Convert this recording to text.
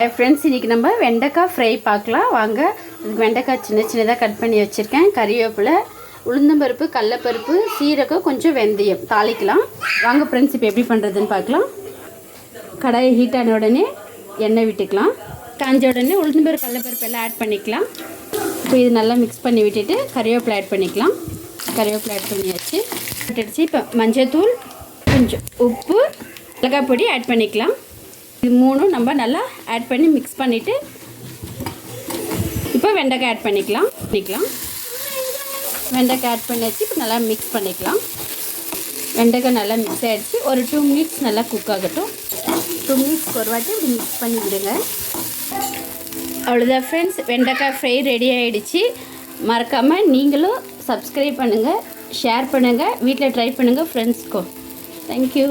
Friends இன்றைக்கி நம்ம வெண்டைக்காய் ஃப்ரை பார்க்கலாம் வாங்க. இதுக்கு வெண்டைக்காய் சின்ன சின்னதாக கட் பண்ணி வச்சுருக்கேன். கறிவேப்பிலை, உளுந்தம்பருப்பு, கடலப்பருப்பு, சீரகம், கொஞ்சம் வெந்தயம் தாளிக்கலாம். வாங்க ஃப்ரெண்ட்ஸ் இப்போ எப்படி பண்ணுறதுன்னு பார்க்கலாம். கடாயை ஹீட் ஆன உடனே எண்ணெய் விட்டுக்கலாம். காஞ்ச உடனே உளுந்தம்பருப்பு, கடலப்பருப்பு எல்லாம் ஆட் பண்ணிக்கலாம். இப்போ இது நல்லா மிக்ஸ் பண்ணி விட்டுட்டு கறிவேப்பிலை ஆட் பண்ணிக்கலாம். கறிவேப்பிலை ஆட் பண்ணியாச்சு. விட்டுடுச்சு. இப்போ மஞ்சள் தூள், கொஞ்சம் உப்பு, மிளகாய் பொடி ஆட் பண்ணிக்கலாம். இது மூணும் நம்ம நல்லா ஆட் பண்ணி மிக்ஸ் பண்ணிவிட்டு இப்போ வெண்டைக்காய் ஆட் பண்ணிக்கலாம். வெண்டைக்காய் ஆட் பண்ணியாச்சு. இப்போ நல்லா மிக்ஸ் பண்ணிக்கலாம். வெண்டைக்காய் நல்லா மிக்ஸ் ஆகிடுச்சு. ஒரு 2 மினிட்ஸ் நல்லா குக் ஆகட்டும். 2 மினிட்ஸ் ஒரு வாட்டி இப்படி மிக்ஸ் பண்ணி விடுங்க. அவ்வளோதான் ஃப்ரெண்ட்ஸ், வெண்டைக்காய் ஃப்ரை ரெடி ஆகிடுச்சு. மறக்காமல் நீங்களும் சப்ஸ்கிரைப் பண்ணுங்கள், ஷேர் பண்ணுங்கள், வீட்டில் ட்ரை பண்ணுங்கள் ஃப்ரெண்ட்ஸ்க்கும். தேங்க்யூ.